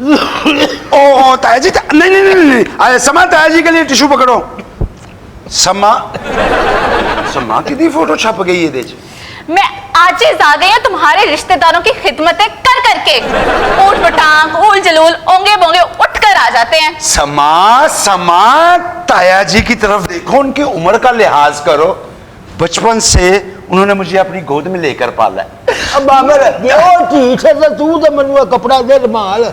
ओ ताया जी, नहीं नहीं नहीं नहीं, अरे समा, ताया जी के लिए टिश्यू पकड़ो। समा, समा की फोटो छप गई है। मैं आजिज़ आ गई हूं तुम्हारे रिश्तेदारों की खिदमतें कर करके। ऊट पटांग, ऊल जलूल, ओंगे बोंगे उठ कर आ जाते हैं। समा समा, ताया जी की तरफ देखो, उनकी उम्र का लिहाज करो। बचपन से उन्होंने मुझे अपनी गोद में लेकर पाला है। अब बाबर ठीक है, तू तो मनुआ कपड़ा दे रुमाल।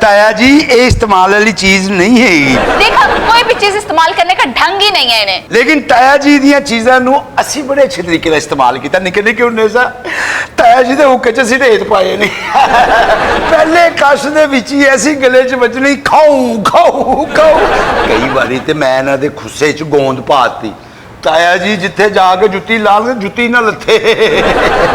ताया जी, ये इस्तेमाल वाली चीज नहीं है। देखा, कोई भी चीज इस्तेमाल करने का ढंग ही नहीं है इन्हें। लेकिन ताया जी दी चीज़ों नू असी बड़े अच्छे तरीके इस्तेमाल किया। निके निके होने सा ताया जी दे हुक्के च असीं ढेत पाए नहीं। पहले कश दे विच ही ऐसी गले च बजनी, खाऊ खाऊ खाऊ। कई बारी ते मैं इन्हां दे खुस्से च गोंद पाती। ताया जी जिथे जाके जुत्ती लाल जुत्ती ना लथे।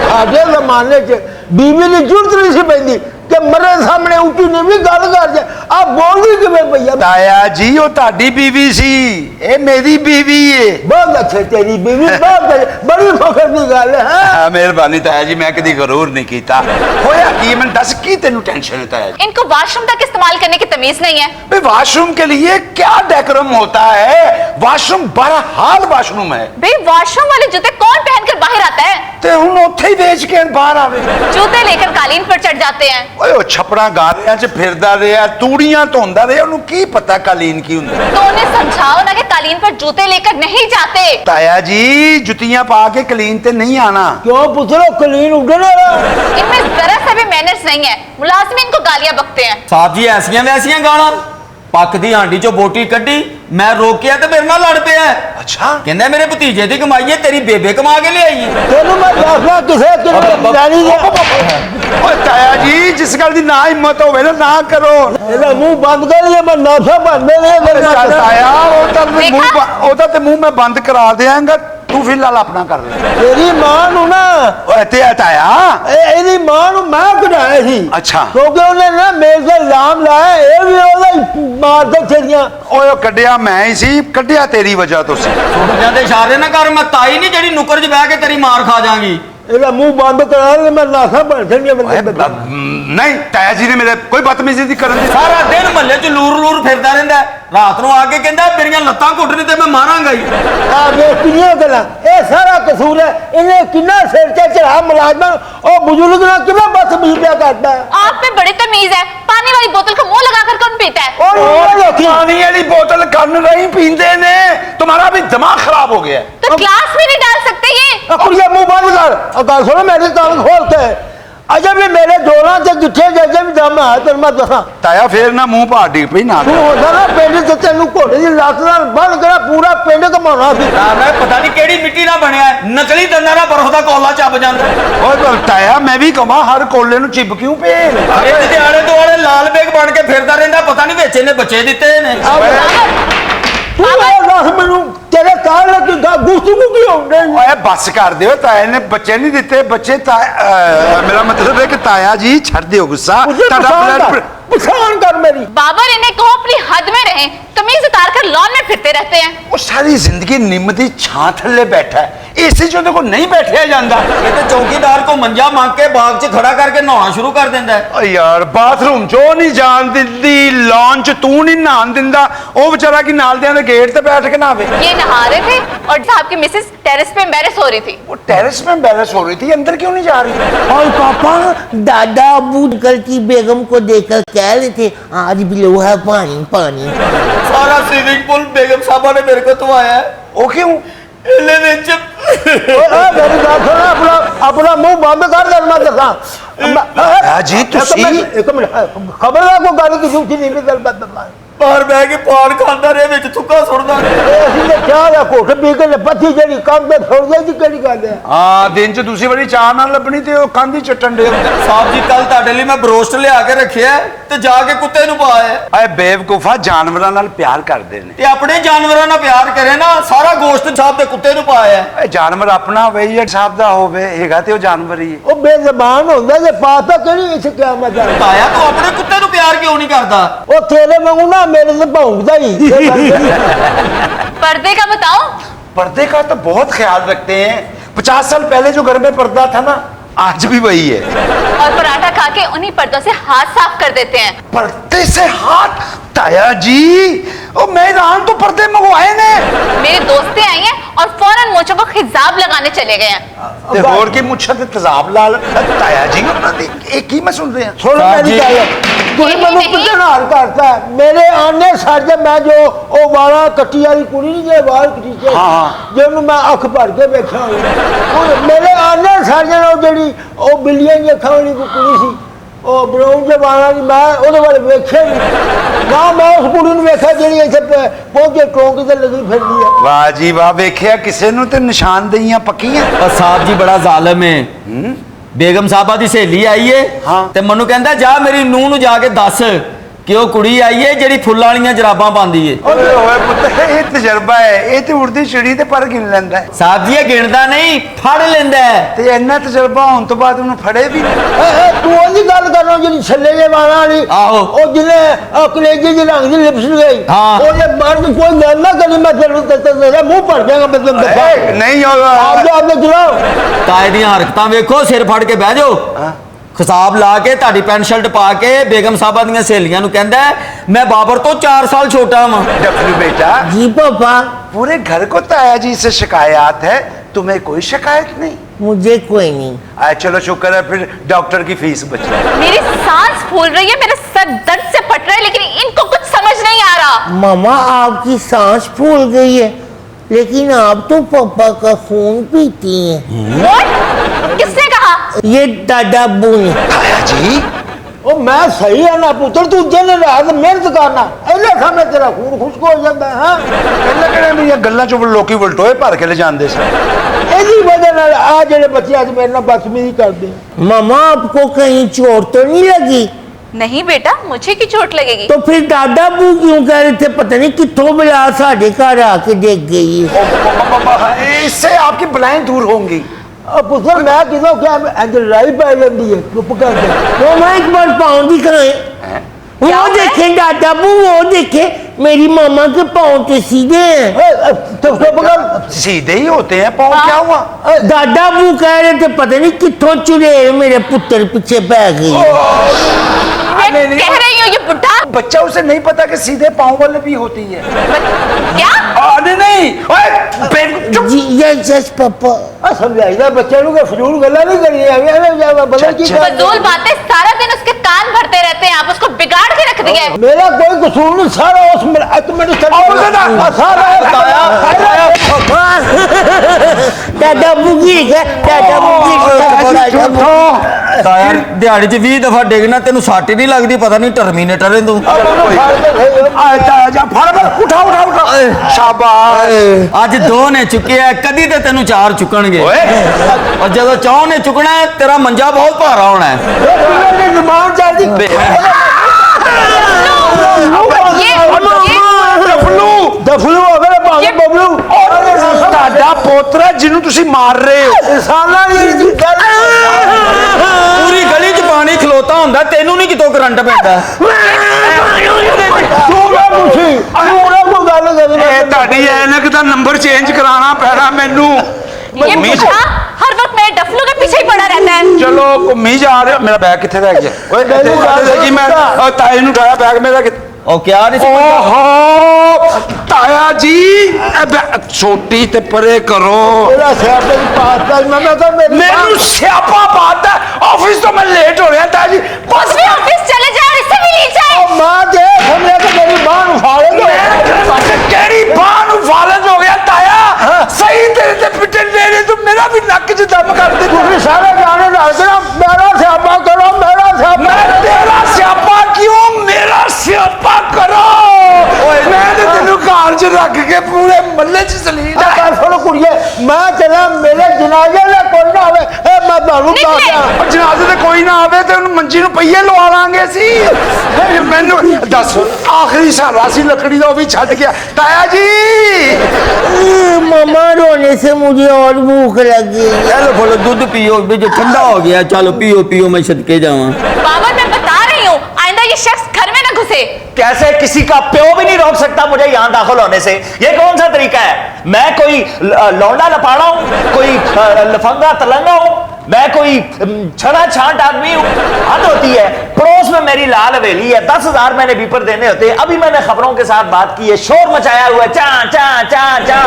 साडे जमाने च बीवी की जरूरत नहीं सी पैंदी कि मरे सामने उठी नहीं भी गल कर जाए। आप बोलदी किवें भैया? ताया जी, वो ताड़ी बीवी सी, ये मेरी बीवी है। बहुत अच्छे, तेरी बीवी बहुत अच्छी, बड़ी फखर की गल है। मेहरबानी ताया जी, मैं कभी गरूर नहीं किया। होया की मैं दस की तेनू टेंशन है ताया जी? इनको वॉशरूम तक इस्तेमाल करने की तमीज नहीं है। भाई वॉशरूम के लिए क्या डेकोरम होता है? वॉशरूम बहरहाल वॉशरूम है। भाई वॉशरूम वाले जूते कौन पहनकर बाहर आता है? ते हुण उत्थे ही बेच के बाहर आवे। जूते लेकर कालीन पर चढ़ जाते हैं। ओए ओ छपड़ा गारियां च फिरदा रहा, तूड़ियां धोंदा रहा, उन्हें की पता कालीन की हुंदी। तो उन्हें समझाओ ना कि कालीन पर जूते लेकर नहीं जाते। ताया जी, जुतियां पा के कालीन ते नहीं आना। क्यों पुत्रो, कलीन उड़ने इनमें जरा सा भी मैनर्स नहीं है। मुलाजिम इनको गालियां बकते हैं। साहब जी ऐसियां वैसियां गाना, पक दी हांडी चो बोटी कड्डी, मैं रोकिया तो मेरे नाल लड़ पिया। अच्छा, कहंदा मेरे भतीजे दी कमाई है, तेरी बेबे कमा के ले आई है। तेनू मैं दसना किसे किने ओए ताया जी, जिस गल दी ना हिम्मत होवे ना करो। ਇਹਦਾ ਮੂੰਹ ਬੰਦ ਕਰ ਲਿਆ, मैं नासा बनने ਚੱਲ ਤਾਇਆ, ਉਹ ਤਾਂ ਤੇ ਮੂੰਹ ਮੈਂ ਬੰਦ ਕਰਾ ਦਿਆਂਗਾ। तू फिलहाल अपना कर ले। तेरी मां नू ना ते ताया, ਇਹਦੀ ਮਾਂ ਨੂੰ ਮੈਂ ਕਢਾਇਆ ਸੀ। अच्छा, ਕਿਉਂਕਿ ਉਹਨੇ ਨਾ ਮੇਰੇ ਤੇ ਇਲਜ਼ਾਮ ਲਾਇਆ, ਇਹ ਵੀ ਉਹਦਾ ਹੀ ਮਾਰ ਕੇ ਛੜੀਆਂ। ओए कड्डिया मैं ही सी, कड्डिया तेरी वजह तो सी। सुन जाते इशारे ना कर, मैं ताई नहीं जेडी नुकर च बह के तेरी मार खा जाऊंगी। ਇਹਦਾ ਮੂੰਹ ਬੰਦ ਕਰਾ ਦੇ, मैं नासा बन छड़ियां बंदे। नहीं, ताया जी ने मेरे कोई बदतमीजी नहीं करन दी। सारा दिन महल्ले च लूर लूर फिरदा रहिंदा है, रात ਨੂੰ आ के कहंदा मेरियां लत्तां घुटने ते मैं मारांगा ही। ਆ ਵੇ ਕਿੰਨੀਆਂ ਗੱਲਾਂ, ਇਹ ਸਾਰਾ ਕਸੂਰ ਹੈ। ਇਹਨੇ ਕਿੰਨਾ ਸਿਰ ਤੇ ਚੜਾ ਮੁਲਾਜ਼ਮਾਂ, ਉਹ ਬਜ਼ੁਰਗ ਨਾਲ ਕਿਵੇਂ ਬਦਤਮੀਜ਼ੀ ਪਿਆ ਕਰਦਾ ਹੈ। आप में बड़ी तमीज है। पानी वाली बोतल को मुंह लगाकर कौन पीता है? पानी वाली बोतल कन नहीं पींदे ने, तुम्हारा भी दिमाग खराब हो गया। तो ग्लास में नहीं डाल सकते ये? कुड़िया मुंह बंद कर, गल सुनो मेरी कान खोल के। अजे भी मेरे जोड़ा से गिठे जैसे भी दम है, तेन मैं दसा। ताया फिर ना मुंह पा डिग पई ना। तू होता ना पिंड से तेन घोड़े की लत नाल बन करा पूरा पिंड घुमाना सी। मैं पता नहीं केड़ी मिट्टी ना बनया है, नकली दंदा ना बरफ दा कोला चब जांदा। ओए ताया, मैं भी कमा हर कोले नु चिप क्यों पे? अरे ते आले दुआले लाल बेग बन के फिरदा रहिंदा, पता नहीं विच इहने बच्चे दित्ते ने। तू दस मैनू तेरे काल की गुफ्तगू की होने। ओए बस कर दियो, ताया ने बच्चे नहीं दिते। बच्चे मेरा मतलब है कि ताया जी छड़ दियो गुस्सा। पछाण कर मेरी। बाबर, इन्हें कहो अपनी हद में रहें। तमीज उतार कर लॉन में फिरते रहते हैं। वो सारी जिंदगी निम दी छां थल्ले बैठा है, इसी चो देखो नहीं बैठा जाता। ये तो चौकीदार को मंजा मांग के बाग च खड़ा करके नहाना शुरू कर देंदा है। ओ यार, बाथरूम चो नहीं जान दिंदी, लॉन च तू नहीं नहान दिंदा, ओ बेचारा की नाल दे गेट ते बैठ के नहावे। ये नहा रहे थे और साहब की मिसेस टेरेस पे एम्बैरस हो रही थी। वो टेरेस पे एम्बैरस हो रही थी, अंदर क्यों नहीं जा रही? और पापा, दादा अबू कल की बेगम को देखकर कह रहे थे आज भी लो है पानी पानी। सारा स्विमिंग पूल बेगम साहबा ने मेरे को धुआया है। ओ क्यों? इले विच मेरी बात सुन, अपना मुंह बंद कर दे, मैं दसा। जी एक मिनट, खबरदार को गल की झूठी नहीं मिल बदला। बाहर बह के पान खांदा रहे, विच थुक्का सुटदा रहे। ਅਸੀਂ ਤੇ ਚਾਹ ਦਾ ਘੁੱਟ ਪੀ ਕੇ ਪੱਥੀ ਜਿਹੜੀ ਕੰਧ ਤੇ ਸੁੱਟ ਗਈ ਸੀ, ਕਿਹੜੀ ਗੱਲ ਹੈ? हाँ, दिन च दूसरी बड़ी चाह ना लभनी ते ओ कंध ही चट्टन दे। साहब जी, कल ਤੁਹਾਡੇ ਲਈ मैं ब्रोस्ट लिया के रखिया ते जाके कुत्ते नु पाया। आए बेवकूफा, जानवरां नाल प्यार करदे ने। ते अपने जानवरां नाल प्यार करे ना, सारा गोश्त साहब दे कुत्ते नु पाया। ए जानवर अपना होवे या साहब दा होवे, हेगा ते ओ जानवर ही है। ਉਹ ਬੇਜ਼ਬਾਨ ਹੁੰਦਾ ਜੇ ਪਾਤਾ ਕਿਹੜੀ ਇਸ ਕਿਆਮਤ ਦਾ। ताया तू अपने कुत्ते नु प्यार क्यों नहीं करदा? ਉਹ ਤੇਰੇ ਵਾਂਗੂ ਨਾ ਮੇਰੇ ਤੇ ਭੌਂਕਦਾ ਹੀ। पर्दे का बताओ। पर्दे का तो बहुत ख्याल रखते हैं। 50 साल पहले जो घर में पर्दा था ना, आज भी वही है। और पराठा खा के उन्हीं पर्दों से हाथ साफ कर देते हैं। पर्दे से हाथ? ताया जी, ओ मैदान तो पर्दे मंगवाए ने। मेरी दोस्तें आई हैं और फौरन मोचों को खिजाब लगाने चले गए हैं। ते होर के मुच्छा ते तेजाब लाल। ताया जी एक ही मैं सुन रहे हैं। सुन मेरी गल ਤੁਸੀਂ ਮੈਨੂੰ ਕਿੱਥੇ ਨਾਲ ਕਰਤਾ ਮੇਰੇ ਆਨੇ ਸਾਡੇ ਮੈਂ ਜੋ ਉਹ ਵਾਲਾ ਕੱਟੀ ਵਾਲੀ ਕੁੜੀ ਨਹੀਂ ਜੇ ਵਾਲ ਕੱਟੀ ਹਾਂ। ਜਿਹਨੂੰ ਮੈਂ ਅੱਖ ਭਰ ਕੇ ਵੇਖਿਆ ਉਹ ਮੇਰੇ ਆਨੇ ਸਾਡੇ ਉਹ ਜਿਹੜੀ ਉਹ ਬਿੱਲੀਆਂ ਦੀ ਅੱਖਾਂ ਵਾਲੀ ਕੁੜੀ ਸੀ ਉਹ ਬਰਾਊਨ ਦੇ ਵਾਲਾਂ ਦੀ ਮੈਂ ਉਹਦੇ ਬਾਰੇ ਵੇਖਿਆ ਨਹੀਂ ਨਾ ਮੈਂ ਉਸ ਕੁੜੀ ਨੂੰ ਵੇਖਿਆ ਜਿਹੜੀ ਇੱਥੇ ਪਹੁੰਚੇ ਟੋਂਕ ਤੇ ਲੱਗੀ ਫਿਰਦੀ ਹੈ। ਵਾਹ ਜੀ ਵਾਹ, ਵੇਖਿਆ ਕਿਸੇ ਨੂੰ ਤੇ ਨਿਸ਼ਾਨਦੇਹੀਆਂ ਪੱਕੀਆਂ। और साहब जी बड़ा जालिम है। बेगम साहबा दी सहेली आई है हाँ। ते मनु कहंदा जा मेरी नूह ਨੂੰ ਜਾ ਕੇ ਦੱਸ कि ਉਹ ਕੁੜੀ ਆਈ ਹੈ ਜਿਹੜੀ ਫੁੱਲਾਂ ਵਾਲੀਆਂ ਜਰਾਬਾਂ ਪਾਉਂਦੀ ਏ। ਓਏ ਹੋਏ ਪੁੱਤ, ਇਹ ਤਜਰਬਾ ਹੈ, ਇਹ ਤੇ ਉੜਦੀ ਚਿੜੀ ਤੇ ਪਰ ਗਿਣ ਲੈਂਦਾ ਹੈ। ਸਾਹਿਬ ਜੀ ਇਹ ਗਿਣਦਾ ਨਹੀਂ ਫੜ ਲੈਂਦਾ ਹੈ। ਤੇ ਇੰਨਾ ਤਜਰਬਾ ਹੋਣ ਤੋਂ ਬਾਅਦ ਉਹਨੂੰ ਫੜੇ ਵੀ ਨਹੀਂ। ਤੂੰ ਉਹਦੀ ਗੱਲ ਕਰ ਰਿਹਾ ਜਿਹੜੀ ਛੱਲੇ ਦੇ ਵਾਲਾਂ ਵਾਲੀ ਆਹੋ। ਉਹ ਜਿਹਨੇ ਕਲੇਜੀ ਦੀ ਰੰਗ ਦੀ ਲਿਪਸ ਗਈ ਹਾਂ। ਉਹਦੇ ਬਾਹਰ ਦੀ ਕੋਈ ਗੱਲ ਨਾ ਕਰੀ ਮੈਂ ਤੇਰਾ ਮੂੰਹ ਭਰ ਜਾਏਗਾ ਮੈਂ ਤੈਨੂੰ ਦੱਸਾਂ ਨਹੀਂ ਆਪ ਜਾ ਆਪਣੇ ਚਲਾਓ ਤਾਏ ਦੀਆਂ ਹਰਕਤਾਂ ਵੇਖੋ, ਸਿਰ ਫੜ ਕੇ ਬਹਿ ਜਾਓ। ਖਿਸਾਬ ਲਾ ਕੇ ਤੁਹਾਡੀ ਪੈਂਟ ਸ਼ਰਟ ਪਾ ਕੇ ਬੇਗਮ ਸਾਹਿਬਾ ਦੀਆਂ ਸਹੇਲੀਆਂ ਨੂੰ ਕਹਿੰਦਾ ਮੈਂ ਬਾਬਰ ਤੋਂ 4 ਸਾਲ ਛੋਟਾ ਹਾਂ। डफलू बेटा, जी पापा, पूरे घर को ताया जी से शिकायत है, तुम्हें कोई शिकायत नहीं? मुझे कोई नहीं। चलो शुक्र है, फिर डॉक्टर की फीस बची। मेरी सांस फूल रही है, मेरे सर दर्द से फट रहा है, लेकिन इनको कुछ समझ नहीं आ रहा। मामा आपकी सांस फूल गई है, लेकिन आप तो पापा का खून पीती हैं। What? किसने कहा? ये दादा अब्बू ने। ताया जी, ਉਹ ਮੈਂ ਸਹੀ ਆ ਨਾ ਪੁੱਤਰ ਤੂੰ ਦਿਨ ਰਾਤ ਮਿਹਨਤ ਕਰਨਾ ਇਹਦੇ ਸਾਹਮਣੇ ਤੇਰਾ ਖੂਨ ਖੁਸ਼ਕ ਹੋ ਜਾਂਦਾ ਹਾਂ ਪਹਿਲਾਂ ਕਿਹੜੇ ਮੇਰੀਆਂ ਗੱਲਾਂ ਚੋਂ ਲੋਕੀ ਵਲਟੋਏ ਭਰ ਕੇ ਲੈ ਜਾਂਦੇ ਸਨ। ਇਹਦੀ ਵਜ੍ਹਾ ਨਾਲ ਆ ਜਿਹੜੇ ਬੱਚੇ ਅੱਜ ਮੇਰੇ ਨਾਲ ਬਦਤਮੀਜ਼ੀ ਕਰਦੇ मामा आपको कहीं चोट तो नहीं लगी? नहीं बेटा, मुझे की चोट लगेगी। तो फिर दादा अब्बू क्यों कह रहे थे पता नहीं कितों बला साढ़े घर आके देख गई है। इससे आपकी बलाएं दूर होंगी। ਪੁੱਤਰ ਮੈਂ ਕਿਦੋਂ ਕਿਹਾ ਇੰਜ ਲੜਾਈ ਪੈ ਜਾਂਦੀ ਹੈ ਚੁੱਪ ਕਰ ਜਾ मामा एक बार पाँव दिखाए। वो क्या होता है? देखे दादा अब्बू, वो देखे मेरी मामा के पाँव तो सीधे हैं। ਚੁੱਪ कर सीधे ही होते हैं पाँव, क्या हुआ? दादा अब्बू कह रहे थे पता नहीं कितों चुड़ैल मेरे पुत्र पीछे पै गई है। मैं कह रही हूँ ये बुढ़ा बच्चा उसे नहीं पता कि सीधे पाँव वाले भी होती है। क्या? नहीं, ओए, चुप। जी यस यस पापा। ਸਮਝਾਈਦਾ ਬੱਚੇ ਨੂੰ ਕਿ ਫਜ਼ੂਲ ਗੱਲਾਂ ਨਹੀਂ ਕਰਨੀਆਂ ਐਵੇਂ ਜਾ ਬਦਲ ਕੀ फजूल बातें सारा दिन उसके कान भरते रहते हैं, आप उसको बिगाड़ के रख दिए। मेरा कोई कसूर नहीं सारा उस एक मिनट सारा दादा अब्बू गिर गए, दादा अब्बू गिर गए। ਤਾਇਆ ਦਿਹਾੜੀ 'ਚ 20 ਦਫਾ ਡਿੱਗਣਾ ਤੈਨੂੰ ਸੱਟ ਹੀ ਨਹੀਂ ਲੱਗਦੀ, ਪਤਾ ਨਹੀਂ ਟਰਮੀਨੇਟਰ ਹੈ ਤੂੰ। उठा उठा उठा, शाबाश। ਅੱਜ 2 ਨੇ ਚੁੱਕਿਆ, ਕਦੀ ਤੇ ਤੈਨੂੰ 4 ਚੁੱਕਣਗੇ। ਔਰ ਜਦੋਂ 4 ਨੇ ਚੁੱਕਣਾ ਹੈ, ਤੇਰਾ ਮੰਜਾ ਬਹੁਤ ਭਾਰਾ ਹੋਣਾ ਹੈ। ਜ਼ਬਾਨ ਚੱਲਦੀ ਦਫਲੂ ਅਗਰ ਭਾਵੇਂ ਬਬਲੂ ਤੁਹਾਡਾ ਪੋਤਰਾ ਜਿਹਨੂੰ ਤੁਸੀਂ ਮਾਰ ਰਹੇ ਹੋ। ਇਨਸਾਨਾਂ ਦੀ ਗੱਲ ਪੂਰੀ ਗਲੀ 'ਚ ਪਾਣੀ ਖਲੋਤਾ ਹੁੰਦਾ, ਤੈਨੂੰ ਨਹੀਂ ਕਿਤੋਂ ਕਰੰਟ ਪੈਂਦਾ। ਤੂੰ ਨਾ ਪੁੱਛੀ ਤੂੰ ਨਾ ਕੋਈ ਗੱਲ ਕਰੀ ਇਹ ਤੁਹਾਡੀ ਐਨਕ ਦਾ ਨੰਬਰ ਚੇਂਜ ਕਰਾਉਣਾ ਪੈਣਾ ਮੈਨੂੰ। ये बुढ़ा हर वक्त मेरे डफलू के पीछे ही पड़ा रहता है। ਚਲੋ ਘੁੰਮੀ ਜਾ ਰਹੇ ਹੋ। ਮੇਰਾ ਬੈਗ ਕਿੱਥੇ ਰਹਿ ਗਿਆ? ਓਏ ਦੇਖੀ ਮੈਂ ਤਾਏ ਨੂੰ ਉਠਾਇਆ, ਬੈਗ ਮੇਰਾ ਉਹ ਕਿਆ ਨਹੀਂ ਸੀ ਓਹੋ ਤਾਇਆ ਜੀ, ਛੋਟੀ ਤੇ ਪਰੇ ਕਰੋ। ਮੇਰਾ ਸਿਆਪੇ ਦੀ ਪਾਸਤਾ ਮੈਂ ਤਾਂ ਮੈਨੂੰ ਸਿਆਪਾ ਬਾਤ ਹੈ, ਆਫਿਸ ਤੋਂ ਮੈਂ ਲੇਟ ਹੋ ਰਿਹਾ ਤਾਇਆ ਜੀ। बस भी ऑफिस चले जाए और इससे भी ली जाए। ਮਾਂ ਦੇ ਸਮਝਿਆ ਕਿ ਮੇਰੀ ਬਾਹ ਨੂੰ ਫਾੜੇ ਦੋ ਕਿਹੜੀ ਬਾਹ ਨੂੰ ਫਾਲਜ ਹੋ ਗਿਆ ਤਾਇਆ? ਸਹੀ ਤੇਰੇ ਤੇ ਪਿੱਟਣ ਦੇ ਰਹੇ, ਤੂੰ ਮੇਰਾ ਵੀ ਨੱਕ 'ਚ ਦਮ ਕਰ ਦੇ। ਤੁਸੀਂ ਸਾਰੇ ਜਾਣੇ ਦੱਸ ਦੇਣਾ ਮੇਰਾ ਸਿਆਪਾ ਕਰੋ ਮੇਰਾ ਸਿਆਪਾ ਮੈਂ ਤੇਰਾ ਸਿਆਪਾ ਕਿਉਂ? ਮੇਰਾ ਸਿਆਪਾ ਕਰੋ। ਮੈਂ ਤੇ ਤੈਨੂੰ ਘਰ 'ਚ ਰੱਖ ਕੇ ਪੂਰੇ ਮੱਲੇ 'ਚ ਸਲੀਟ ਆ। ਗੱਲ ਸੁਣ ਕੁੜੀਏ ਮੈਂ ਚਲਾ ਮੇਰੇ ਜਨਾਜ਼ੇ ਦਾ ਕੋਈ ਨਾ ਆਵੇ ਇਹ ਮੈਂ ਤੁਹਾਨੂੰ ਦੱਸ ਦਿਆਂ ਉਹ ਜਨਾਜ਼ੇ ਤੇ ਕੋਈ ਨਾ ਆਵੇ ਤੇ ਉਹਨੂੰ ਮੰਜੀ ਨੂੰ ਪਈਏ ਲਵਾ ਲਾਂਗੇ ਸੀ। ਮੈਨੂੰ ਦੱਸ, ਆਖਰੀ ਸਹਾਰਾ ਸੀ ਲੱਕੜੀ ਦਾ, ਉਹ ਵੀ ਛੱਡ ਗਿਆ। ਤਾਇਆ ਜੀ मामा रोने से मुझे और भूख लगी। चलो बोलो दूध पियो, जो ठंडा हो गया, चलो पियो पियो, मैं सदके जाऊँ। बाबा मैं बता रही हूँ, आइंदा ये शख्स घर में न घुसे। कैसे किसी का प्यो भी नहीं रोक सकता मुझे यहाँ दाखिल होने से? ये कौन सा तरीका है? मैं कोई लौंडा लपाड़ा हूं, कोई लफंगा तलंगा हूं, मैं कोई छड़ा छांट आदमी हूं? हद होती है। पड़ोस में मेरी लाल हवेली है, 10,000 मैंने बीपर देने होते हैं। अभी मैंने खबरों के साथ बात की है, शोर मचाया हुआ है, चा चा चा चा।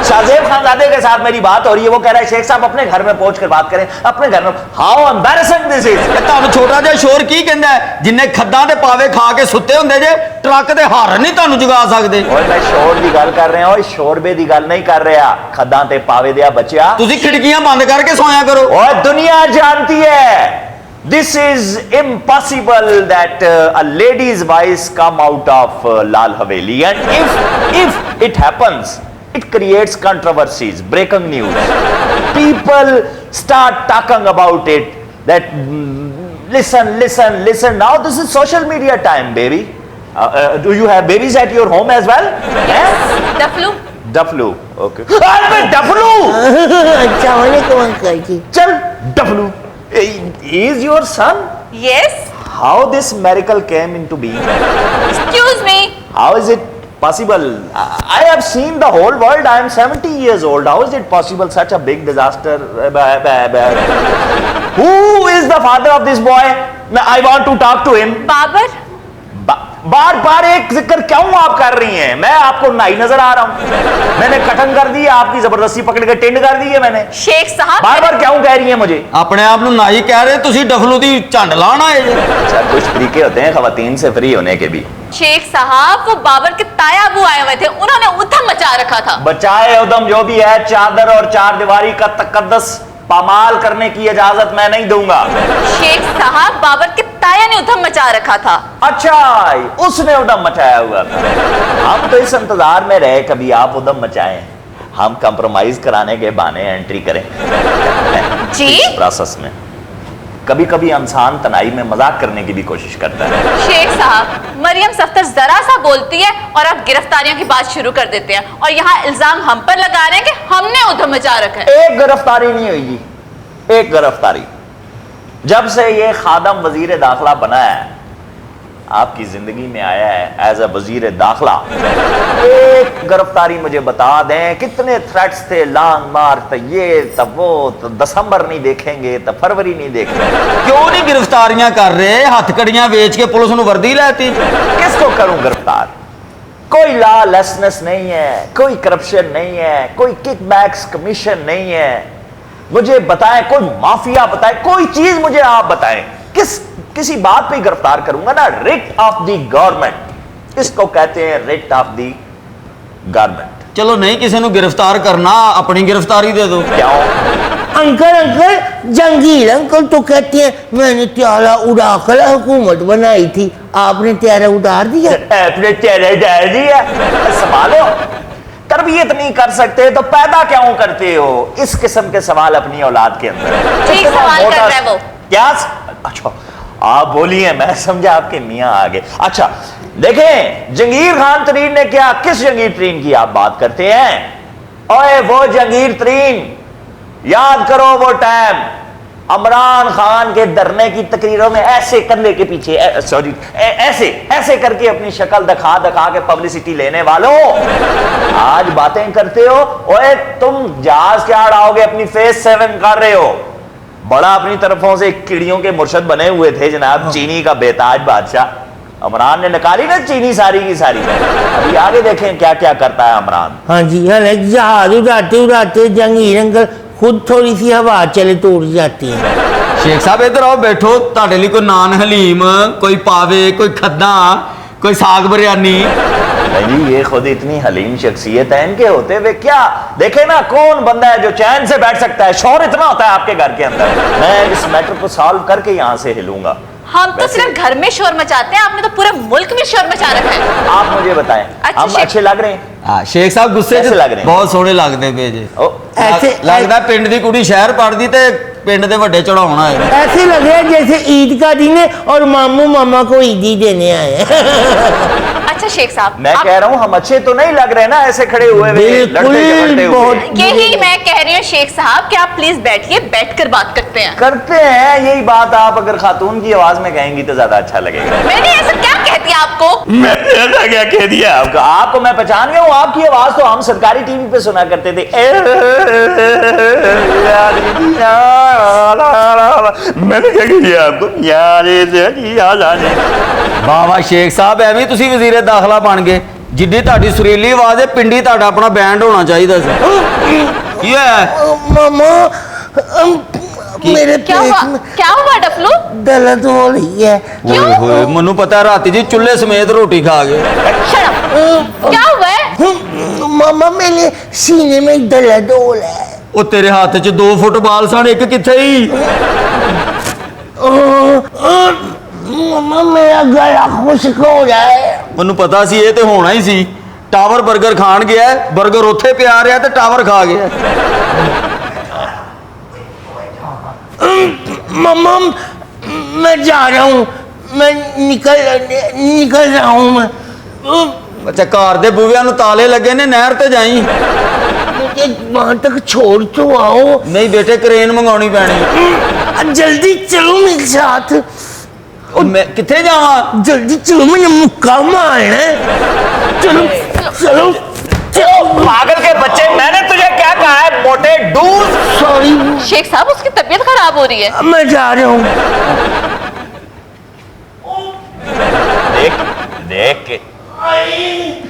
शाहजेब खानजादे के साथ मेरी बात हो रही है, वो कह रहा है शेख साहब अपने घर में पहुंच कर बात करें, अपने घर में। How embarrassing this is. ਤੁਹਾਨੂੰ ਛੋਟਾ ਜਿਹਾ ਸ਼ੋਰ ਕੀ ਕਹਿੰਦਾ ਹੈ? ਜਿੰਨੇ ਖੱਦਾਂ ਦੇ ਪਾਵੇ ਖਾ ਕੇ ਸੁੱਤੇ ਹੁੰਦੇ ਜੇ, ਟਰੱਕ ਦੇ ਹਾਰਨ ਨਹੀਂ ਤੁਹਾਨੂੰ ਜਗਾ ਸਕਦੇ। ਓਏ ਮੈਂ ਸ਼ੋਰ ਦੀ ਗੱਲ ਕਰ ਰਿਹਾ, ਓਏ ਸ਼ੋਰਬੇ ਦੀ ਗੱਲ ਨਹੀਂ ਕਰ ਰਿਹਾ। ਖੱਦਾਂ ਤੇ ਪਾਵੇ ਦਿਆ ਬੱਚਿਆ, ਤੁਸੀਂ ਖਿੜਕੀਆਂ ਬੰਦ ਕਰਕੇ ਸੋਇਆ ਕਰੋ। और दुनिया जानती है this is impossible that a lady's voice come out of Lal Haveli, and if it happens it creates controversies, breaking news, people start talking about it that listen now this is social media time baby. Do you have babies at your home as well? डफलू डफलू, okay. अरे डफलू, अच्छा वालेकुम uncle जी। चल डफलू is your son? Yes How this miracle came into being? Excuse me How is it possible? I have seen the whole world. I am 70 years old. How is it possible such a big disaster? Who is the father of this boy? I want to talk to him. Babur बार बार एक जिक्र क्यों आप कर रही हैं? मैं आपको नाई नजर आ रहा हूं? मैंने कटन कर दी, आपकी जबरदस्ती पकड़ के टेंड कर दी है मैंने। शेख साहब बार बार क्यों कह रही हैं मुझे? ਆਪਣੇ ਆਪ ਨੂੰ ਨਾਈ ਕਹਿ ਰਹੇ, ਤੁਸੀਂ ਡਫਲੂ ਦੀ ਝੰਡ ਲਾਣ ਆਏ ਜੇ। अच्छा, कुछ तरीके होते हैं खवातीन से फ्री होने के भी। शेख साहब वो बाबर के ताया अबू आए हुए थे, उन्होंने उधम मचा रखा था। बचाए उदम जो भी है, चादर और चार दीवारी का तकद्दस पामाल करने की इजाजत मैं नहीं दूंगा। शेख साहब बाबर के ताया ने उधम मचा रखा था। अच्छा, उसने उदम मचाया हुआ था। हम तो इस इंतजार में रहे कभी आप उदम मचाएं, हम कंप्रोमाइज कराने के बहाने एंट्री करें जी इस प्रोसेस में। कभी कभी इंसान तनाई में मजाक करने की भी कोशिश करता है। शेख साहब मरियम सफ्तर जरा सा बोलती है और आप गिरफ्तारियों की बात शुरू कर देते हैं, और यहाँ इल्जाम हम पर लगा रहे हैं कि हमने उधम मचा रखा है। एक गिरफ्तारी नहीं हुई जी, एक गिरफ्तारी। जब से ये खादम वजीर दाखिला बना है, आपकी जिंदगी में आया है एज अ वजीर दाखिला, एक गिरफ्तारी मुझे बता दें। कितने थ्रेट्स थे, लांग मार, तो ये तब वो, तो दिसंबर नहीं देखेंगे, तो फरवरी नहीं देखेंगे। क्यों नहीं गिरफ्तारियां कर रहे? हथकड़ियां बेच के पुलिस ਨੂੰ वर्दी लेती। किसको करूं गिरफ्तार? कोई लॉलेसनेस नहीं है, कोई करप्शन नहीं है, कोई किकबैक्स कमीशन नहीं है। मुझे बताएं, कोई माफिया बताएं, कोई चीज मुझे आप बताएं। किसी बात पे गिरफ्तार करूंगा ना, रिट ऑफ द गवर्नमेंट, इसको कहते हैं रिट ऑफ द गवर्नमेंट। चलो नहीं किसी ਨੂੰ गिरफ्तार करना, अपनी गिरफ्तारी दे दो। क्यों? अंकल जंगीर अंकल तो कहते हैं मैंने त्यारा उड़ाकर हुकूमत बनाई थी, आपने त्यारा उतार दिया। अपने चेहरे डाल दिया। संभालो, तरबियत नहीं कर सकते तो पैदा क्यों करते हो? इस किस्म के सवाल अपनी औलाद के अंदर। ठीक सवाल कर रहे हैं वो। क्या? अच्छा, आप बोलिए, मैं समझा आपके मियाँ आ गए। अच्छा देखें, जंगीर खान तरीन ने क्या, किस जंगीर तरीन की आप बात करते हैं? ओए वो जंगीर तरीन, याद करो वो टाइम, इमरान खान के धरने की तकरीरों में ऐसे कंधे के पीछे ऐसे ऐसे करके अपनी शक्ल दिखा दिखा के पब्लिसिटी लेने वालों, आज बातें करते हो। ओए तुम जहाज क्या उड़ाओगे, अपनी फेस 7 कर रहे हो। बड़ा अपनी तरफों से किड़ियों के मुर्शद बने हुए थे जनाब, चीनी का बेताज बादशाह। इमरान ने निकाली ना चीनी सारी की सारी। अभी आगे देखें क्या क्या करता है इमरान। हाँ जी, हले जहाज उड़ाते उड़ाते जंगीर अंकल खुद थोड़ी सी हवा चले तो उड़ जाती है। शेख साहब इधर आओ, बैठो। ਤੁਹਾਡੇ ਲਈ ਕੋਈ नान हलीम, कोई पावे, कोई खद्दा, कोई साग बिरयानी। नहीं जी, ये खुद इतनी हलीम शख्सियत है, इनके होते हुए क्या देखे ना, कौन बंदा है जो चैन से बैठ सकता है? शोर इतना होता है आपके घर के अंदर। मैं इस मैटर को सॉल्व करके यहाँ से हिलूंगा। हम तो सिर्फ घर में शोर मचाते हैं, आपने तो पूरे मुल्क में शोर मचा रखा है। आप मुझे बताएं, अच्छा, हम अच्छे लग रहे हैं? हाँ, शेख साहब गुस्से कैसे लग रहे हैं? बहुत सोहने लगते पे जे। ओ, ऐसे लगदा पिंड दी कुड़ी शहर पढ़दी ते पिंड दे वड्डे चढ़ाउणा है। ऐसे लग रहा है जैसे ईद का दिन है और मामू मामा को ईदी देने आए हैं। अच्छा अच्छा शेख साहब, मैं कह रहा हूँ हम अच्छे तो नहीं लग रहे ना ऐसे खड़े हुए हुए, बिल्कुल, लड़ते हुए। यही मैं कह रही हूँ शेख साहब कि आप प्लीज बैठिए, बैठकर बात करते हैं। करते हैं, यही बात आप अगर खातून की आवाज में कहेंगी तो ज्यादा अच्छा लगेगा। मैंने ऐसा क्या कहती है आपको? मैंने ऐसा क्या कह दिया आपको? आपको मैं पहचान गया हूँ, आपकी आवाज तो हम सरकारी टीवी पे सुना करते थे। मैंने क्या कह दिया आपको? ਵਾਹ ਵਾਹ ਸ਼ੇਖ ਸਾਹਿਬ, ਐਵੇਂ ਤੁਸੀਂ ਵਜ਼ੀਰੇ ਦਾਖਲਾ ਬਣ ਗਏ। ਜਿੱਡੀ ਤੁਹਾਡੀ ਸੁਰੀਲੀ ਆਵਾਜ਼ ਹੈ, ਪਿੰਡੀ ਤੁਹਾਡਾ ਆਪਣਾ ਬੈਂਡ ਹੋਣਾ ਚਾਹੀਦਾ ਸੀ। ਕੀ ਹੋਇਆ? मामा मेरे क्या हुआ? पेट में क्या हुआ डफलू? दर्द हो रही है। ਓਏ ਹੋਏ, ਮੈਨੂੰ ਪਤਾ ਰਾਤੀ ਜੀ ਚੁੱਲ੍ਹੇ ਸਮੇਤ ਰੋਟੀ ਖਾ ਗਏ। Shut up. क्या हुआ है? मामा मेरे सीने में दर्द हो रहा है। ਉਹ ਤੇਰੇ ਹੱਥ 'ਚ 2 ਫੁੱਟਬਾਲ ਸਨ, ਇੱਕ ਕਿੱਥੇ ਹੀ? मामा मेरा गला खुश्क हो रहा है। ਮੈਨੂੰ ਪਤਾ ਸੀ ਇਹ ਤੇ ਹੋਣਾ ਹੀ ਸੀ। ਟਾਵਰ 버ਗਰ ਖਾਣ ਗਿਆ, 버ਗਰ ਉੱਥੇ ਪਿਆ ਰਿਹਾ ਤੇ ਟਾਵਰ ਖਾ ਗਿਆ। मामा मैं जा रहा हूँ, मैं निकल रहा हूँ मैं। ਅੱਛਾ, ਘਰ ਦੇ ਬੂਹਿਆਂ ਨੂੰ ਤਾਲੇ ਲੱਗੇ ਨੇ, ਨਹਿਰ ਤੇ ਜਾਈ। मुझे वहां तक छोड़ तो आओ। ਨਹੀਂ ਬੇਟੇ, ਕ੍ਰੇਨ ਮੰਗਾਉਣੀ ਪੈਣੀ। जल्दी चलो मेरे साथ। ਉਹ ਮੈਂ ਕਿੱਥੇ ਜਾਵਾਂ? जल्दी चलो, मैंने मुक्का मारना है। चलो चलो चलो। पागल के बच्चे, मैंने तुझे क्या कहा है मोटे डूज? सॉरी, शेख साहब उसकी तबीयत खराब हो रही है। मैं जा रहा हूँ। देख देख के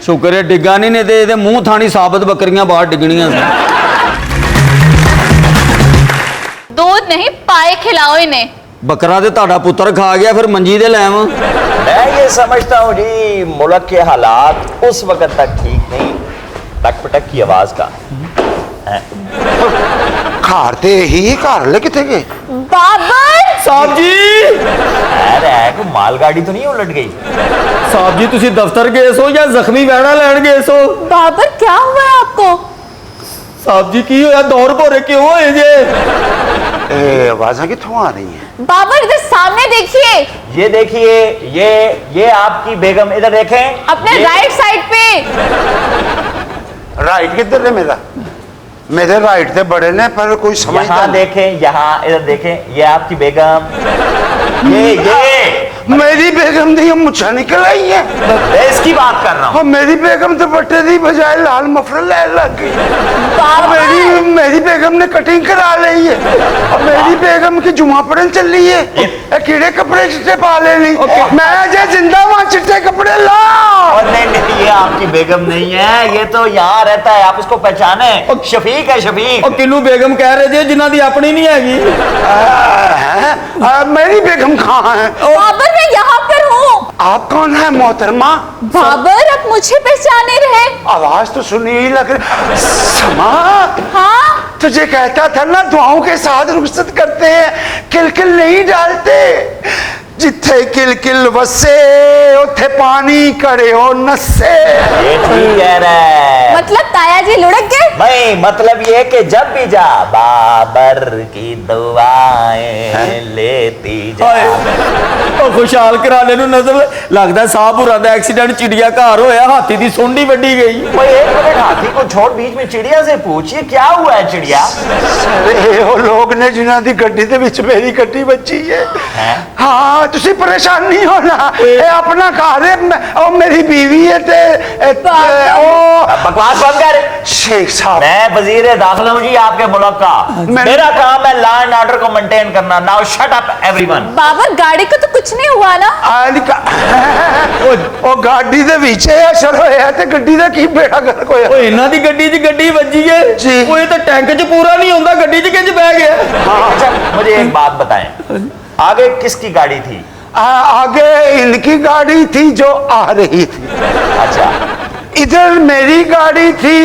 ਸ਼ੁਕਰ ਹੈ ਡਿੱਗਾ ਨਹੀਂ, ਨੇ ਤੇ ਇਹਦੇ ਮੂੰਹ ਥਾਣੀ ਸਾਬਤ ਬੱਕਰੀਆਂ ਬਾਹਰ ਡਿੱਗਣੀਆਂ ਸੀ। दूध नहीं पाए खिलाओ इन्हें। ਬੱਕਰਾ ਤੇ ਤੁਹਾਡਾ ਪੁੱਤਰ ਖਾ ਗਿਆ, ਫਿਰ ਮੰਜੀ ਦੇ ਲੈ ਆਵਾਂ। मैं ये समझता हूँ जी मुल्क के हालात उस वक्त तक ठीक नहीं, टक पटक की आवाज का है। ਘਰ ਤੇ ਇਹੀ ਘਰ ਲੈ ਕਿੱਥੇ ਗਏ? बाबर, ਸਾਹਿਬ ਜੀ, अरे कोई मालगाड़ी तो नहीं उलट गई? ਸਾਹਿਬ ਜੀ ਤੁਸੀਂ ਦਫ਼ਤਰ ਗਏ ਸੋ ਜਾਂ ਜ਼ਖਮੀ ਵਹਿਣਾ ਲੈਣ ਗਏ ਸੋ? बाबर क्या हुआ है आपको? ਸਾਹਿਬ ਜੀ ਕੀ ਹੋਇਆ? ਦੌਰ ਭੋਰੇ ਕਿਉਂ ਹੋਏ ਜੇ? ਇਹ ਆਵਾਜ਼ਾਂ ਕਿੱਥੋਂ ਆ ਰਹੀਆਂ? बाबर इधर सामने देखिए, ये देखिए, ये आपकी बेगम, इधर देखें अपने ये- राइट साइड पे। ਰਾਈਟ ਕਿੱਧਰ ਹੈ ਮੇਰਾ? मेरे राइट से बड़े ने पर कोई समझता यहाँ नहीं। देखें, यहाँ इधर देखें, ये आपकी बेगम, ये मेरी बेगम नहीं, हम मुझे निकल आई है। मैं इसकी बात कर रहा हूँ। और मेरी बेगम तो बट्टे दी बजाय लाल मफलर लेने लग गई। मेरी बेगम ने कटिंग करा ली है और मेरी बेगम की जुमा पड़न चल रही है। ये कीड़े कपड़े चिट्टे पा ले ली। मैं जे जिंदा वहां चिट्टे कपड़े ला। और नहीं, ये आपकी बेगम नहीं है, ये तो यहाँ रहता है, आप इसको पहचाने, शफीक है, शफीक। ਉਹ ਕਿਹਨੂੰ ਬੇਗਮ ਕਹਿ ਰਹੇ ਜੇ ਜਿਨ੍ਹਾਂ ਦੀ ਆਪਣੀ ਨਹੀਂ ਹੈਗੀ? मेरी बेगम कहाँ है? बाबर मैं यहाँ पर हूँ। आप कौन है मोहतरमा? बाबर अब मुझे पहचाने रहे? आवाज तो सुनी ही लग रही। समा, हाँ, तुझे कहता था ना दुआओं के साथ रुखसत करते हैं, किलकिल नहीं डालते। जिथे किलकिल वसे उथे पानी करे हो नसे। ये ठीक कह रहा है। मतलब ताया जी लुढ़क गए? नहीं, मतलब ये कि जब भी जा बाबर की दुआएं लेती जा। ਉਹ ਖੁਸ਼ਹਾਲ ਘਰਾਣੇ ਨੂੰ ਨਜ਼ਰ ਲੱਗਦਾ ਸਾਹਪੁਰਾ ਦਾ ਐਕਸੀਡੈਂਟ ਚਿੜੀਆ ਘਰ ਹੋਇਆ, ਹਾਥੀ ਦੀ ਸੁੰਡੀ ਵੱਢੀ ਗਈ। कोई एक मिनट, हाथी को छोड़ बीच में चिड़िया से पूछिए क्या हुआ है चिड़िया? अरे वो लोग ने जिन्हां दी गड्डी दे विच मेरी गड्डी बची है। हैं? हाँ, तुसी परेशान नहीं होना, ये अपना घर है और मेरी बीवी है ते ओ बकवास बंद कर। शेख साहब, मैं वजीर दाखिला हूँ जी आपके मुल्क का। मेरा काम है लॉ एंड ऑर्डर को मेंटेन करना। Now shut up everyone. Babar गाड़ी को तो कुछ नहीं हुआ ना? ਉਹ ਗਾਡੀ ਦੇ ਵਿੱਚ ਅਸਰ ਹੋਇਆ ਤੇ ਗੱਡੀ ਦਾ ਕੀ ਬੇੜਾ ਗਰਕ ਹੋਇਆ? ਉਹ ਇਹਨਾਂ ਦੀ ਗੱਡੀ 'ਚ ਗੱਡੀ ਵੱਜੀ ਏ। ਜੀ। ਉਹ ਇਹ ਤਾਂ ਟੈਂਕ 'ਚ ਪੂਰਾ नहीं ਹੁੰਦਾ, ਗੱਡੀ 'ਚ ਕਿੰਜ ਬਹਿ ਗਿਆ? अच्छा मुझे एक बात बताएं, आगे किसकी गाड़ी थी? आगे इनकी गाड़ी थी जो आ रही थी, अच्छा इधर मेरी गाड़ी थी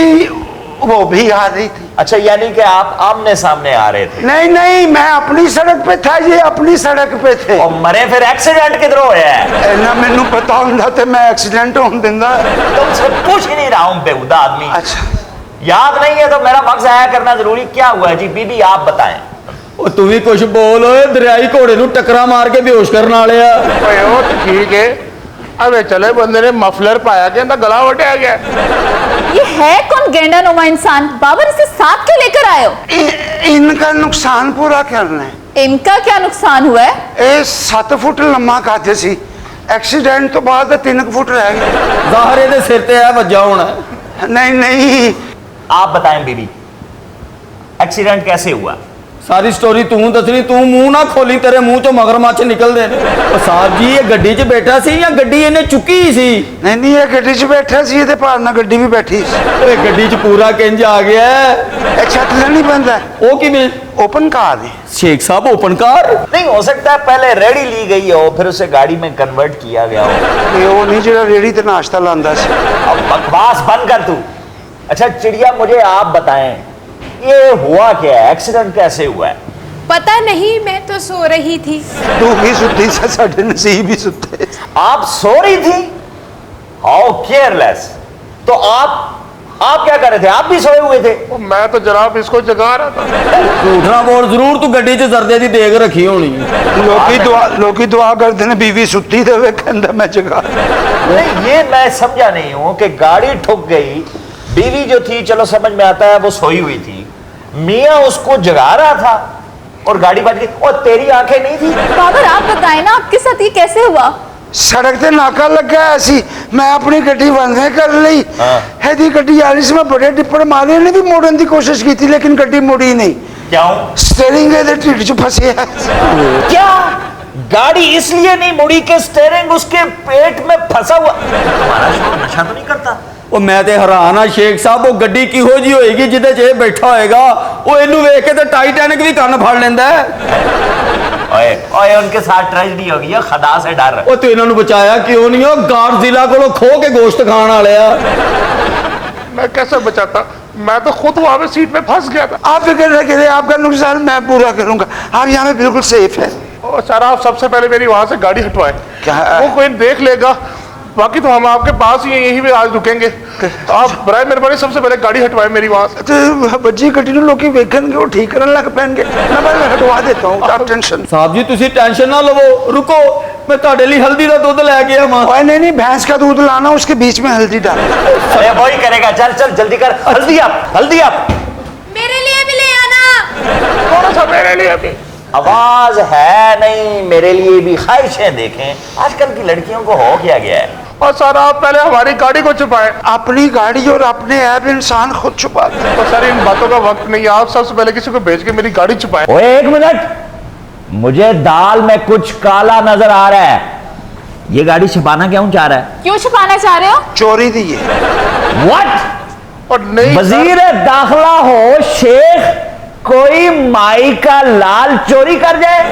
वो भी आ रही थी। अच्छा, यानी कि आप आमने सामने आ रहे थे नहीं नहीं, मैं अपनी सड़क पे था, ये अपनी सड़क पे थे। और मरे, फिर एक्सीडेंट किधर होया है? ना मैनू पता होंदा ते मैं एक्सीडेंट होने दिंदा। तुमसे पूछ ही नहीं रहा हूं बेहुदा आदमी। अच्छा, याद नहीं है तो मेरा वक्त जाया करना जरूरी क्या हुआ है जी? बीबी आप बताएं। ਉਹ ਤੂੰ ਵੀ ਕੁਝ ਬੋਲ ਓਏ, ਦਰਿਆਈ ਘੋੜੇ ਨੂੰ ਟੱਕਰਾਂ ਮਾਰ ਕੇ ਬੇਹੋਸ਼ ਕਰਨ ਵਾਲੇ ਆ। ओए ओ तो ठीक है, अबे चले बंदे ने मफलर पाया के अंदर गला वटिया गया। ये है कौन गेंडा नुमा इंसान? बाबर इसे साथ क्यों लेकर आए हो? इनका नुकसान पूरा करना है। इनका क्या नुकसान हुआ है? ਇਹ 7 ਫੁੱਟ ਲੰਮਾ ਕੱਦ ਸੀ, ਐਕਸੀਡੈਂਟ ਤੋਂ ਬਾਅਦ 3 ਫੁੱਟ ਰਹਿ ਗਿਆ। ਜ਼ਾਹਰ ਇਹਦੇ ਸਿਰ ਤੇ ਆ ਵੱਜਾ ਹੋਣਾ। नहीं नहीं, आप बताएं बीबी, एक्सीडेंट कैसे हुआ? ਸਾਰੀ ਸਟੋਰੀ ਤੂੰ ਦੱਸਣੀ, ਤੂੰ ਮੂੰਹ ਨਾ ਖੋਲੀ, ਤੇਰੇ ਮੂੰਹ ਚੋਂ ਮਗਰਮੱਛ ਨਿਕਲਦੇ ਨੇ। ਉਹ ਸਾਹਿਬ ਜੀ ਇਹ ਗੱਡੀ 'ਚ ਬੈਠਾ ਸੀ ਜਾਂ ਗੱਡੀ ਇਹਨੇ ਚੁੱਕੀ ਸੀ? नहीं नहीं, ਇਹ ਗੱਡੀ 'ਚ ਬੈਠਾ ਸੀ, ਇਹਦੇ ਭਾਰ ਨਾਲ ਗੱਡੀ ਵੀ ਬੈਠੀ ਸੀ। ਇਹ ਗੱਡੀ 'ਚ ਪੂਰਾ ਕਿੰਜ ਆ ਗਿਆ? ਇਹ ਛੱਤ ਲੈਣੀ ਪੈਂਦਾ, ਉਹ ਕਿਵੇਂ? ओपन कार है। शेख साहब ओपन कार? नहीं हो सकता है पहले रेडी ली गई हो, फिर उसे गाड़ी में कन्वर्ट किया गया हो। ਇਹ ਉਹ ਨਹੀਂ ਜਿਹੜਾ ਰੇੜੀ ਤੇ ਨਾਸ਼ਤਾ ਲਾਉਂਦਾ ਸੀ। अब बकवास बंद कर तू। अच्छा चिड़िया, मुझे आप बताएं ये हुआ क्या है, एक्सीडेंट कैसे हुआ है? पता नहीं, मैं तो सो रही थी। ਤੂੰ ਵੀ ਸੁੱਤੀ ਸੀ, ਸਾਡੇ ਨਸੀਬ ਵੀ ਸੁੱਤੇ। आप सो रही थी? How careless. तो आप क्या कर रहे थे? आप भी सोए हुए थे? मैं तो जनाब इसको जगा रहा था। ਝੂਠ ਨਾ ਬੋਲ, ਜ਼ਰੂਰ ਤੂੰ ਗੱਡੀ 'ਚ ਜ਼ਰਦੇ ਦੀ ਦੇਗ ਰੱਖੀ ਹੋਣੀ। ਲੋਕੀ ਦੁਆ ਕਰਦੇ ਨੇ ਬੀਵੀ ਸੁੱਤੀ ਤੇ ਵੇ ਕਹਿੰਦਾ ਮੈਂ ਜਗਾ। नहीं, ये मैं समझा नहीं हूं कि गाड़ी ठुक गई, बीवी जो थी चलो समझ में आता है वो सोई हुई थी, मियां उसको जगा रहा था और गाड़ी बच गई। और तेरी आंखें नहीं थी? बाबर आप बताएं ना, आपके साथ ये कैसे हुआ? ਸੜਕ ਤੇ ਨਾਕਾ ਲੱਗਾ ਹੋਇਆ ਸੀ, ਮੈਂ ਆਪਣੀ ਗੱਡੀ ਬੰਦ ਕਰ ਲਈ। ਇਹਦੀ ਗੱਡੀ ਆ ਰਹੀ ਸੀ, ਮੈਂ ਬੜੇ ਟਿੱਪੜ ਮਾਰੇ ਨੇ ਵੀ ਮੋੜਨ ਦੀ ਕੋਸ਼ਿਸ਼ ਕੀਤੀ, ਲੇਕਿਨ ਗੱਡੀ ਮੁੜੀ ਨਹੀਂ। क्यों? ਸਟੀਅਰਿੰਗ ਇਹਦੇ ਢਿੱਡ 'ਚ ਫਸਿਆ। क्या गाड़ी इसलिए नहीं मुड़ी कि स्टीयरिंग उसके पेट में फंसा हुआ? तुम्हारा शोर नशा तो नहीं करता? ਉਹ ਮੈਂ ਤੇ ਹੈਰਾਨ ਆ ਸ਼ੇਖ ਸਾਹਿਬ, ਉਹ ਗੱਡੀ ਕਿਹੋ ਜੀ ਹੋਏਗੀ ਜਿਹਦੇ 'ਚ ਇਹ ਬੈਠਾ ਹੋਏਗਾ? ਉਹ ਇਹਨੂੰ ਵੇਖ ਕੇ ਤੇ ਟਾਈਟੈਨਿਕ ਵੀ ਕੰਨ ਫੜ ਲੈਂਦਾ। ओए ओए, उनके साथ ट्रेजेडी हो गई है, खदा से डर। ਉਹ ਤੂੰ ਇਹਨਾਂ ਨੂੰ ਬਚਾਇਆ ਕਿਉਂ ਨਹੀਂ? ਉਹ ਗਾਰਡ ਜ਼ਿਲ੍ਹਾ ਕੋਲੋਂ ਖੋ ਕੇ ਗੋਸ਼ਤ ਖਾਣ ਵਾਲੇ ਆ। मैं कैसे बचाता, मैं तो खुद वहां पे सीट पे फंस गया था। आप फिक्र न करें, आपका नुकसान मैं पूरा करूंगा, आप यहाँ पे बिल्कुल सेफ है। और सर आप सबसे पहले मेरी वहां से गाड़ी हटवाएं। क्या? वो कोई देख लेगा, बाकी तो हम आपके पास ही हैं, यहीं पे आज रुकेंगे। तो आप बराए मेहरबानी सबसे पहले गाड़ी हटवाएं मेरी वहां से। तो बच्ची ਗੱਡੀ ਨੂੰ ਲੋਕੀ ਵੇਖਣਗੇ, ਉਹ ਠੀਕ ਕਰਨ ਲੱਗ ਪੈਣਗੇ। मैं बस हटवा देता हूँ, आप टेंशन। ਸਾਹਿਬ ਜੀ ਤੁਸੀਂ ਟੈਨਸ਼ਨ ਨਾ ਲਵੋ, ਰੁਕੋ, ਮੈਂ ਤੁਹਾਡੇ ਲਈ ਹਲਦੀ ਦਾ ਦੁੱਧ ਲੈ ਕੇ ਆਵਾਂ। ओए नहीं नहीं, भैंस का दूध लाना, उसके बीच में हल्दी डाल। अरे वही करेगा, चल चल जल्दी कर। हल्दी आप, हल्दी आप। मेरे लिए भी ले आना। थोड़ा सा मेरे लिए भी। आवाज है नहीं, मेरे लिए भी ख्वाहिशें देखें। आजकल की लड़कियों को हो क्या गया है? और सर आप पहले हमारी गाड़ी को छुपाएं। अपनी गाड़ी और अपने ऐप इंसान खुद छुपाता है। तो सर इन बातों का वक्त नहीं है, आप सबसे पहले किसी को भेज के मेरी गाड़ी छुपाएं। ओए एक मिनट, मुझे दाल में कुछ काला नजर आ रहा है। ये गाड़ी छिपाना क्यों चाह रहा है? क्यों छुपाना चाह रहे हो? चोरी दी है। व्हाट? और नहीं वजीर दाखिला हो शेख, कोई माई का लाल चोरी कर जाए?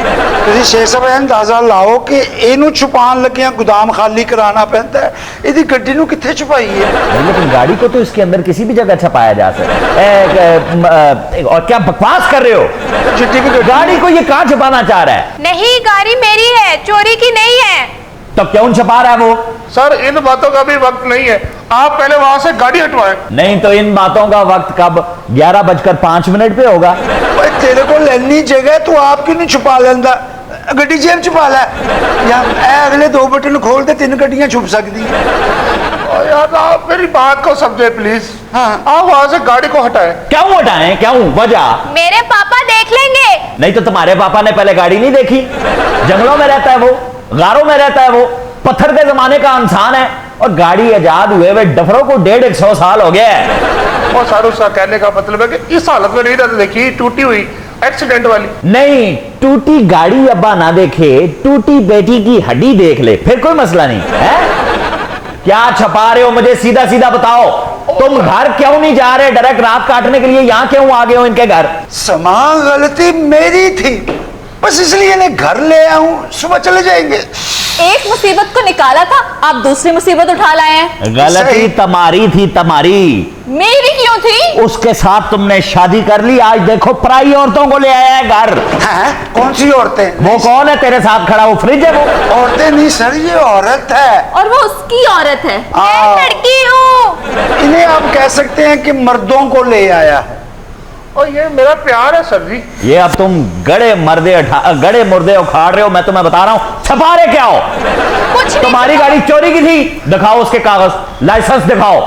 ਤੁਸੀਂ ਸ਼ੇਖ ਸਾਹਿਬ ਇਹ ਅੰਦਾਜ਼ਾ ਲਾਓ ਕਿ ਇਹਨੂੰ ਛੁਪਾਉਣ ਲੱਗਿਆਂ ਗੋਦਾਮ ਖਾਲੀ ਕਰਾਉਣਾ ਪੈਂਦਾ ਹੈ, ਇਹਦੀ ਗੱਡੀ ਨੂੰ ਕਿੱਥੇ ਛੁਪਾਈ ਹੈ? लेकिन गाड़ी को तो इसके अंदर किसी भी जगह छपाया जा सकता है। और क्या बकवास कर रहे हो? जितनी भी ਗੱਡੀ गाड़ी को ये कहाँ छपाना चाह रहा है? नहीं, गाड़ी मेरी है, चोरी की नहीं है। तो क्यों छपा रहा है वो? सर इन बातों का भी वक्त नहीं है, आप पहले वहां से गाड़ी हटवाएं। नहीं तो इन बातों का वक्त कब? 11:05 पे होगा। ਓਏ ਤੇਰੇ ਕੋਲ ਇੰਨੀ ਜਗ੍ਹਾ, ਤੂੰ ਆਪ ਕਿਉਂ ਨਹੀਂ ਛੁਪਾ ਲੈਂਦਾ? ਗੱਡੀ ਜੇਬ ਚ ਪਾ ਲੈ, ਜਾਂ ਇਹ ਅਗਲੇ 2 ਬਟਨ ਖੋਲ ਤੇ 3 ਗੱਡੀਆਂ ਛੁਪ ਸਕਦੀਆਂ। और यार आप मेरी बात को समझे प्लीज। हाँ। आप वहां से गाड़ी को हटाएं। क्यों हटाएं? क्यों? वजह? मेरे पापा देख लेंगे। नहीं तो तुम्हारे पापा ने पहले गाड़ी नहीं देखी? जंगलों में रहता है वो, गारों में रहता है वो, पत्थर के जमाने का इंसान है। और गाड़ी आजाद हुए हुए डफरों को 150 साल हो गया है। और सर उसका कहने का मतलब है कि इस हालत में नहीं रहती, देखिए टूटी हुई एक्सीडेंट वाली। नहीं, टूटी गाड़ी अब्बा ना देखे, टूटी बेटी की हड्डी देख ले, फिर कोई मसला नहीं है। क्या छपा रहे हो? मुझे सीधा सीधा बताओ, तुम घर क्यों नहीं जा रहे? डायरेक्ट रात काटने के लिए यहाँ क्यों आ गए हो इनके घर? समान गलती मेरी थी, बस इसलिए इन्हें घर ले आऊं, सुबह चले जाएंगे। एक मुसीबत को निकाला था, आप दूसरी मुसीबत उठा लाए हैं। गलती तुम्हारी थी, तुम्हारी। मेरी क्यों थी? उसके साथ तुमने शादी कर ली, आज देखो पराई औरतों को ले आया है घर। हैं? कौन सी औरतें? वो कौन है तेरे साथ खड़ा? वो फ्रिज है वो? औरतें नहीं सर, ये औरत है। और वो उसकी औरत है। हाँ। लड़की हूँ। इन्हें आप कह सकते हैं कि मर्दों को ले आया है। और ये मेरा प्यार है सर जी। ये अब तुम गड़े मुर्दे उखाड़ रहे हो, मैं तुम्हें बता रहा हूं। छपा रहे क्या हो? कुछ नहीं। तुम्हारी गाड़ी चोरी की थी, दिखाओ उसके कागज, लाइसेंस दिखाओ।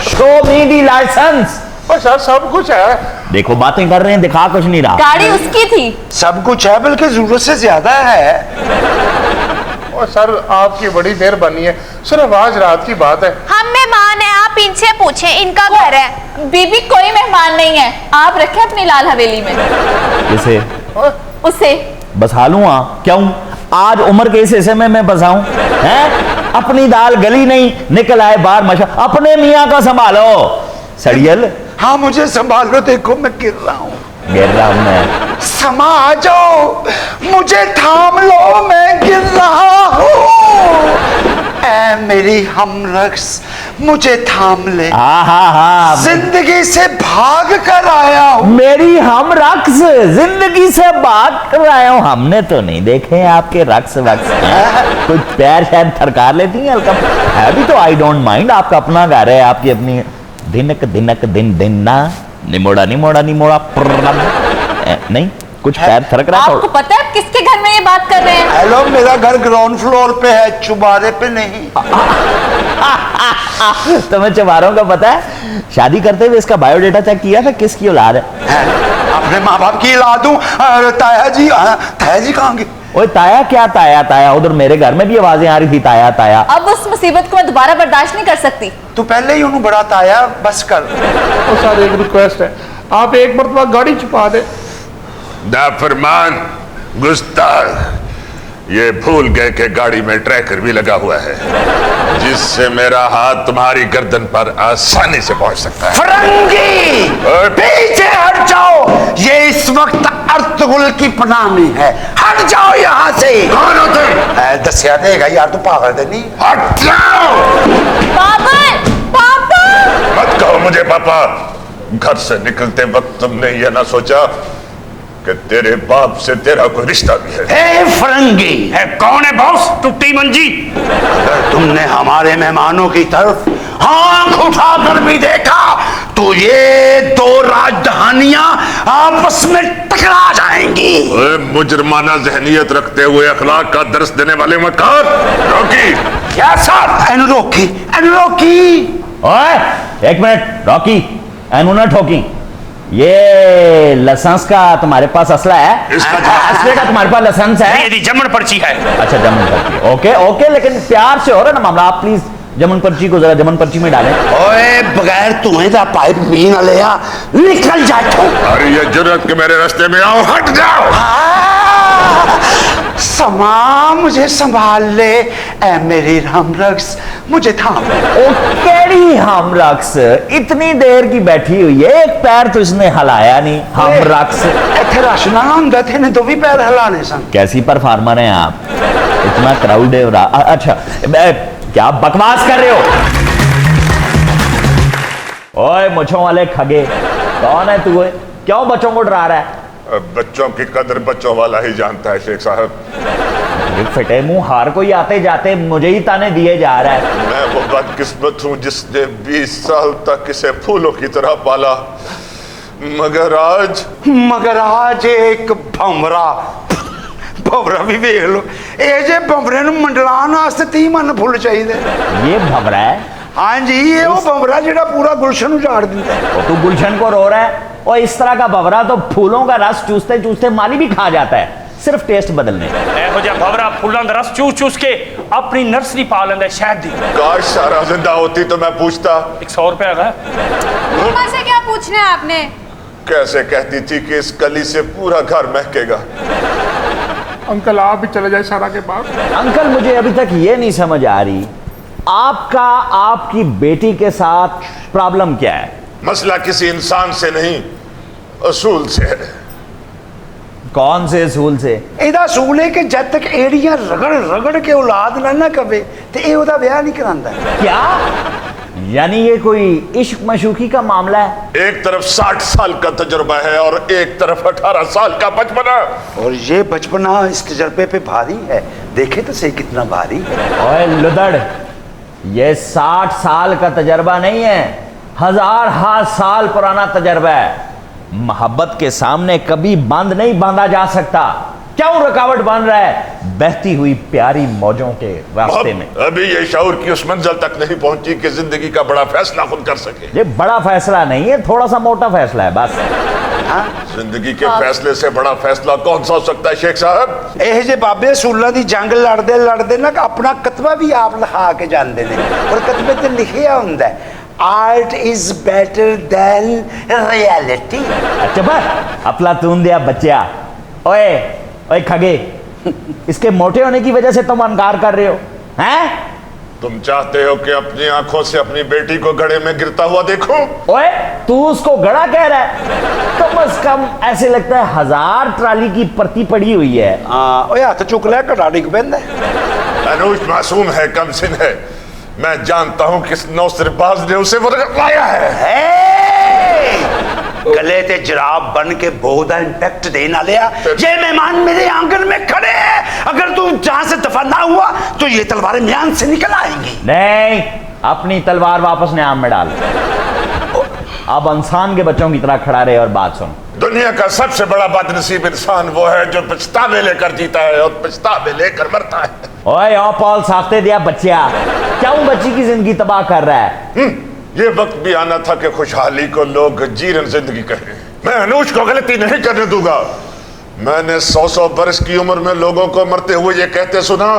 शो मी दी लाइसेंस। और सर सब कुछ है। देखो बातें कर रहे हैं, दिखा कुछ नहीं रहा। गाड़ी उसकी थी। सब कुछ है, बल्कि जरूरत से ज्यादा है। और सर आपकी बड़ी मेहरबानी है। सर आवाज रात की बात है। हम मेहमान हैं, आप इनसे पूछें, इनका घर है। बीबी कोई मेहमान नहीं है, आप रखें अपनी लाल हवेली में। किसे? उसे बस हालूं क्यों? आज उम्र के इस हिस्से में मैं बसाऊं हैं? अपनी दाल गली नहीं, निकल आए बाहर मशा। अपने मियाँ का संभालो सड़ियल। हाँ मुझे संभाल लो, देखो मैं गिर रहा हूँ। गिर रहा हूं मैं। समा जाओ, मुझे थाम लो, मैं गिर रहा हूँ। ऐ मेरी हमरक्स, मुझे थाम ले। हाँ जिंदगी से भाग कर आया हूँ। मेरी हम रक्स जिंदगी से भाग कर आया हूं। हमने तो नहीं देखे हैं आपके रक्स वक्स। कोई पैर शायद थरकार लेती हैं हल्का है भी तो। आई डोंट माइंड, आपका अपना घर है, आपकी अपनी दिनक दिनक दिन दिन ना निमोड़ा नहीं कुछ पैर थरक रहा आपको पता है आप किसके घर में ये बात कर रहे हैं? हेलो, मेरा घर ग्राउंड फ्लोर पे है, चुबारे पे नहीं। तुम्हें चमारों का पता है? शादी करते हुए इसका बायोडेटा चेक किया था, किसकी औलाद है? अपने माँ बाप की औलाद हूँ। ताया जी कहाँ गए? ओए ताया क्या ताया? उधर मेरे घर में भी आवाजें आ रही थी ताया। अब उस मुसीबत को मैं दोबारा बर्दाश्त नहीं कर सकती। तू पहले ही उन्होंने बड़ा ताया, बस कर। और सर एक रिक्वेस्ट है, आप एक मरतबा गाड़ी छुपा दे। नाफरमान, गुस्ताख, ये भूल गए कि गाड़ी में ट्रैकर भी लगा हुआ है, जिससे मेरा हाथ तुम्हारी गर्दन पर आसानी से पहुंच सकता है। फरंगी, पीछे हट जाओ, ये इस वक्त अर्तुगरुल की पनाह में है। हट जाओ यहाँ से। कौन हो तुम? दसिया देगा यार, तू पागल दे नहीं। हट जाओ। पापा मत कहो मुझे पापा। घर से निकलते वक्त तुमने यह ना सोचा कि तेरे बाप से तेरा कोई रिश्ता भी है। ए फरंगी, है कौन है बॉस? टुट्टी मंजी। अगर तुमने हमारे मेहमानों की तरफ आंख उठाकर भी देखा तो ये दो राजधानियां आपस में टकरा जाएंगी। मुजरमाना जहनियत रखते हुए अखलाक का दर्स देने वाले मक्कार रॉकी। क्या सर? एनुरोकी। ओए एक मिनट रॉकी, एनु ना ठोकी। ये लाइसेंस का तुम्हारे पास असला है? असले का तुम्हारे पास लाइसेंस है? यदि जमन पर्ची है। अच्छा जमन पर्ची, ओके लेकिन प्यार से हो रहा ना मामला। आप प्लीज जमन पर्ची को जरा जमन पर्ची में डालें। ओए बगैर तुम्हें दा पाइप भी न लिया, निकल जाओ। अरे ये जुर्रत के मेरे रास्ते में आओ, हट जाओ। समा मुझे संभाल ले, ऐ मेरी हमरक्स, मुझे थाम। ओ केड़ी हम रक्स, इतनी देर की बैठी हुई है, एक पैर तो इसने हिलाया नहीं। हम रक्स इथे रश ना हुंदा थे ने, दो भी पैर हिलाने सन। कैसी परफॉर्मर हैं आप? इतना क्राउड है। अच्छा क्या बकवास कर रहे हो? ओए मुछों वाले खगे, कौन है तू? क्यों बच्चों को डरा रहा है? बच्चों की कदर बच्चों वाला ही जानता है शेख साहब। फिटे मुंह हार कोई आते जाते मुझे ही ताने दिए जा रहा है। मैं वो बदकिस्मत हूं जिसने 20 साल तक इसे फूलों की तरह पाला, मगर आज एक भंवरा भी देख लो। ये जे भंवरे नु मंडलान वास्ते 30 मन फुल चाहिए। ये भंवरा है? हाँ जी, ये वो भंवरा जेड़ा पूरा गुलशन उजाड़ देता है। तू गुलशन को रो रहा है? और इस तरह का भंवरा तो फूलों का रस चूसते चूसते माली भी खा जाता है, सिर्फ टेस्ट बदलने। भंवरा फूलों का रस चूस चूस के अपनी नर्सरी पा लेंदा शहद दी। काश सारा जिंदा होती तो मैं पूछता। 100 रुपया है। मम्मा से क्या पूछना है आपने? कैसे कहती थी कि इस कली से पूरा घर महकेगा। अंकल आप भी चले जाए सारा के पास। अंकल मुझे अभी तक ये नहीं समझ आ रही, आपका आपकी बेटी के साथ प्रॉब्लम क्या है? मसला किसी इंसान से नहीं, असूल से है। कौन से असूल से? एदा असूल है कि जब तक एड़ियां रगड़ के औलाद ना कवे ते ए ओदा ब्याह नहीं करांदा। क्या यानी ये कोई इश्क मशूकी का मामला है? एक तरफ 60 साल का तजुर्बा है और एक तरफ 18 साल का बचपना। और ये बचपना इस तजर्बे पे भारी है, देखे तो सही कितना भारी है। ओए लुदड़, ये 60 साल का तजर्बा नहीं है, 1000 साल पुराना तजर्बा है। मोहब्बत के सामने कभी बंद नहीं बांधा जा सकता। क्यों रुकावट बन रहा है बहती हुई प्यारी मौजों के रास्ते में? अभी ये शऊर की उस मंजिल तक नहीं पहुंची कि जिंदगी का बड़ा फैसला खुद कर सके। ये बड़ा फैसला नहीं है, थोड़ा सा मोटा फैसला है बस। जिंदगी के फैसले से बड़ा फैसला कौन सा हो सकता है शेख साहब? ਇਹ ਜੇ ਬਾਬੇ ਅਸੂਲਾਂ ਦੀ ਜੰਗ ਲੜਦੇ ਲੜਦੇ ਨਾ ਆਪਣਾ ਕਤਬਾ ਵੀ ਆਪ ਲਿਖਾ ਕੇ ਜਾਂਦੇ ਨੇ ਔਰ ਕਤਬੇ ਤੇ ਲਿਖਿਆ ਹੁੰਦਾ ਹੈ art is better than reality. अच्छा बस अफलातून दिया बच्चा। ओए ओए खगे, इसके मोटे होने की वजह से तुम इनकार कर रहे हो हैं? तुम चाहते हो कि अपनी आंखों से अपनी बेटी को गड्ढे में गिरता हुआ देखो? ओए तू उसको गड़ा कह रहा है? कम से कम ऐसे लगता है 1000 ट्राली की परती पड़ी हुई है। ਓਏ ਹੱਥ ਚੁੱਕ ਲਿਆ ਘੜਾ ਡਿੱਗ ਪੈਂਦਾ। अनुज मासूम है, कमसिन है। मैं जानता हूं किस नौसरबाज ने उसे लाया है। गले ते जराब बन के बहुत इंपैक्ट देना लिया। ये मेहमान मेरे आंगन में खड़े हैं, अगर तू जहां से दफा ना हुआ तो ये तलवारें म्यान से निकल आएंगी। नहीं, अपनी तलवार वापस न्याम में डाल। अब इंसान के बच्चों की तरह खड़ा रहे और बात सुन। दुनिया का सबसे बड़ा बदनसीब इंसान वो है जो पछतावे लेकर जीता है और पछतावे लेकर मरता है। ओए ओ पॉल साख्ते दिया बच्चा, क्यों बच्ची की जिंदगी तबाह कर रहा है? ये वक्त भी आना था कि खुशहाली को लोग जीवन जिंदगी कहें। मैं अनुज को गलती नहीं करने दूंगा। मैंने 100 बरस की उम्र में लोगों को मरते हुए ये कहते सुना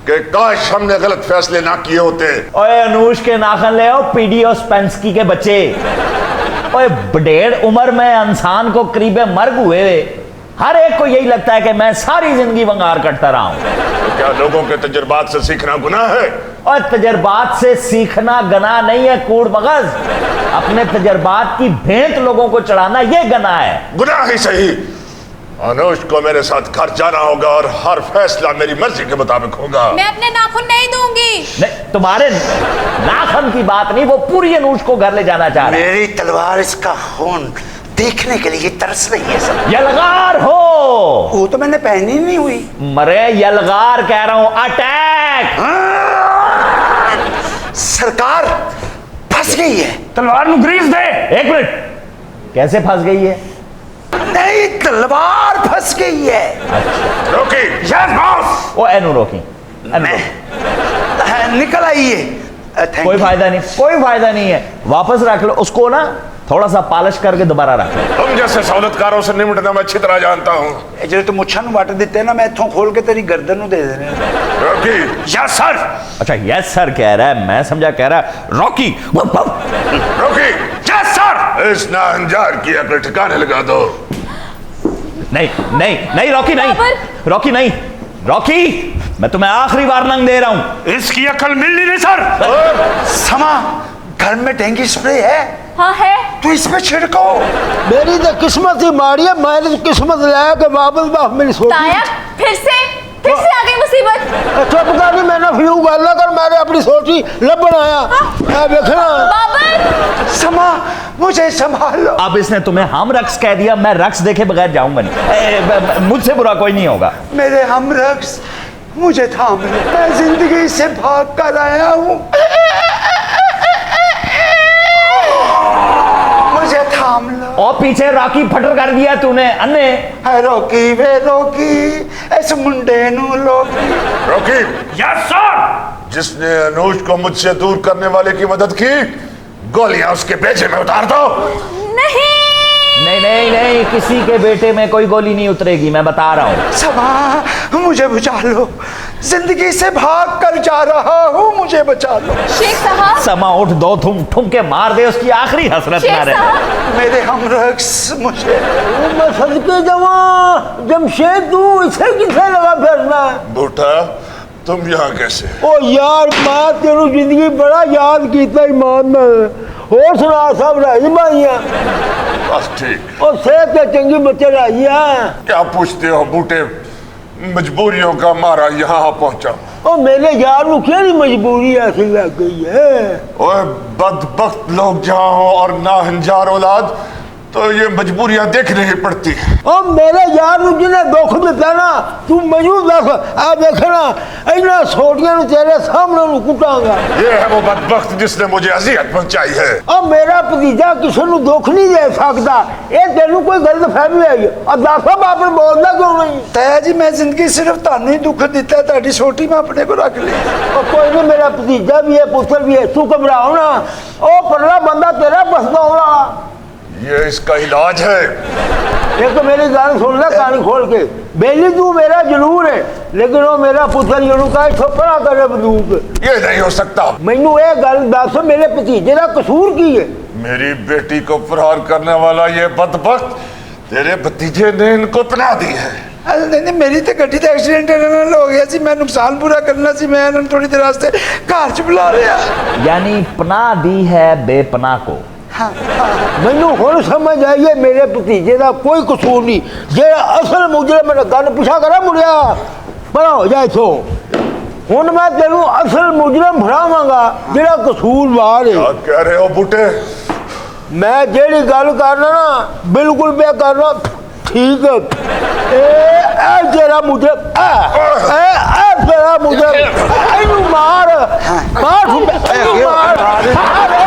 कि काश हमने गलत फैसले ना किए होते। ओए अनुज के नाखन ले आओ पीडीओ स्पेंसकी के बच्चे। ओए 1.5 उम्र में इंसान को करीबे मर्ग हुए, हर एक को यही लगता है कि मैं सारी जिंदगी वंगार करता रहा हूं। तो क्या लोगों के तजुर्बात से सीखना गुनाह है? और तजर्बात से सीखना गनाह नहीं है कूड़ मगज, अपने तजर्बात की भेंट लोगों को चढ़ाना यह गनाह है। गुनाह ही सही। अनुज को मेरे साथ घर जाना होगा और हर फैसला मेरी मर्जी के मुताबिक होगा। मैं अपने नाखून नहीं दूंगी। नहीं, तुम्हारे नाखन की बात नहीं, वो पूरी अनुज को घर ले जाना चाह रहे हैं। मेरी तलवार इसका खून देखने के लिए तरस रही है सब। यलगार हो। वो तो मैंने पहनी नहीं हुई। मरे यलगार कह रहा हूं, अटैक। सरकार फंस गई है। तलवार नु ग्रीस दे। एक मिनट, कैसे फंस गई है? नहीं, तलवार फंस गई है। रोकी। Yes boss. ओ एनु रोकी, निकल आइए। कोई फायदा नहीं, कोई फायदा नहीं है, वापस रख लो उसको ना, थोड़ा सा पॉलिश करके दोबारा रख लो। तुम जैसे सहूलतकारों से निपटना मैं अच्छी तरह जानता हूं। जो तू मुच्छा नु वट दिते ना, मैं इथों खोल के तेरी गर्दन नु दे देने। रॉकी। Yes sir. अच्छा यस सर कह रहा है, मैं समझा कह रहा है रॉकी। रॉकी। Yes sir. इस नाहंजार की अकल ठिकाने लगा दो। नहीं नहीं नहीं रॉकी नहीं, रॉकी नहीं, रॉकी मैं तुम्हें आखिरी वार्निंग दे रहा हूं। इसकी अकल मिल नहीं रही सर। समा, घर में डेंगू स्प्रे है? हाँ है। तो इसमें छिड़को। मेरी तो किस्मत ही माड़ी है, मैंने तो किस्मत लाया कि वापस बाप मेरी सोची। ताया फिर से आ गई मुसीबत। अच्छा पता नहीं मैंने फ्यू गल कर मैंने अपनी सोची लबन आया। देखना बाबर। समा, मुझे संभाल लो। अब इसने तुम्हें हम रक्स कह दिया, मैं रक्स देखे बगैर जाऊंगा नहीं। मुझसे बुरा कोई नहीं होगा। मेरे हम रक्स, मुझे थाम लो। मैं जिंदगी से भाग कर आया हूँ, मुझे थाम लो। और पीछे रॉकी फटर कर दिया तूने अन्ने। है रोकी वे रोकी, इस मुंडे नू लोकी। रॉकी। Yes sir. जिसने अनुज को मुझसे दूर करने वाले की मदद की, गोलियां उसके बेचे में उतार दो। नहीं नहीं नहीं नहीं, किसी के बेटे में कोई गोली नहीं उतरेगी, मैं बता रहा हूँ। समा, मुझे बचा लो, जिंदगी से भाग कर जा रहा हूँ, मुझे बचा लो। शेख साहब। समा उठ, दो ठुमके मार दे, उसकी आखिरी हसरत शेख ना रहे। साहब। मेरे हम रक्स, मुझे मैं सदके जवा जमशेद तू इसे किसे लगा फिरना? बूटा, तुम यहाँ कैसे? ओ यार मैं तेरू जिंदगी बड़ा याद कीता ईमान नाल। और सुना सब राजी भाइयां? बस ठीक। और सेहत ते चंगी बच्चे राजी हैं? क्या पूछते हो बूटे, मजबूरियों का मारा यहाँ पहुंचा। ओ मेरे यार नु केड़ी मजबूरी ऐसी लग गई है? ओए बदबख्त लोग जहाँ हो और नाहंजार औलाद, तो ये मजबूरियां देखनी ही पड़ती है। ਉਹ ਮੇਰੇ ਯਾਰ ਨੂੰ ਜਿਹਨੇ ਦੁੱਖ ਦਿੱਤਾ ਨਾ ਤੂੰ ਮੈਨੂੰ ਦੱਸ ਆ ਵੇਖਣਾ ਇਹਨਾਂ ਛੋਟੀਆਂ ਨੂੰ ਤੇਰੇ ਸਾਹਮਣੇ ਨੂੰ ਕੁੱਟਾਂਗਾ ये है वो बदबख्त जिसने मुझे अजियत पहुंचाई है। ਉਹ ਮੇਰਾ ਭਤੀਜਾ ਕਿਸੇ ਨੂੰ ਦੁੱਖ ਨਹੀਂ ਦੇ ਸਕਦਾ ਇਹ ਤੈਨੂੰ ਕੋਈ ਗਲਤਫਹਿਮੀ ਆਈ ਆ ਦੱਸੋ ਬਾਪ ਨੂੰ ਬੋਲਦਾ ਕਿਉਂ ਨਹੀਂ ਤਾਇਆ ਜੀ ਮੈਂ ਜ਼ਿੰਦਗੀ ਸਿਰਫ ਤੁਹਾਨੂੰ ਹੀ ਦੁੱਖ ਦਿੱਤਾ ਤੁਹਾਡੀ ਛੋਟੀ ਮੈਂ ਆਪਣੇ ਕੋਲ ਰੱਖ ਲਈ ਉਹ ਕੋਈ ਨਹੀਂ ਮੇਰਾ ਭਤੀਜਾ ਵੀ ਹੈ ਪੁੱਤਰ ਵੀ ਹੈ ਤੂੰ ਘਬਰਾਓ ਨਾ ਉਹ ਪਰਲਾ ਬੰਦਾ ਤੇਰਾ ਬਸਦਾਉਣਾ ये इसका इलाज है। एक मेरी गल सुन ले कान खोल के बेली तू मेरा जरूर है लेकिन वो मेरा पुत्र यू कहे ठोपरा करे बंदूक ये नहीं हो सकता। मैनू ये गल दस मेरे भतीजे का कसूर की है मेरी बेटी को प्रहार करने वाला ये बदबख्त तेरे भतीजे ने इनको पनाह दी है। नहीं मेरी तो गड्डी का एक्सीडेंट हो गया सी मैं नुकसान पूरा करना सी मैं इन्होंने थोड़ी देर वास्ते घर च बुला लिया यानी पनाह दी है बेपनाह को। मैनू हुण समझ आई है मेरे भतीजे का कोई कसूर नहीं जो असल मुजरम मेरा गल पिछा करा मुड़िया बड़ा हो जाए इथों हुण मैं तेनू असल मुजरम फड़ावांगा जेड़ा कसूरवार है। क्या कह रहे हो बूटे? मैं जेड़ी गल करना ना बिल्कुल पे करना ठीक है ए तेरा मुजरम तेरा मुजरम मार मार मार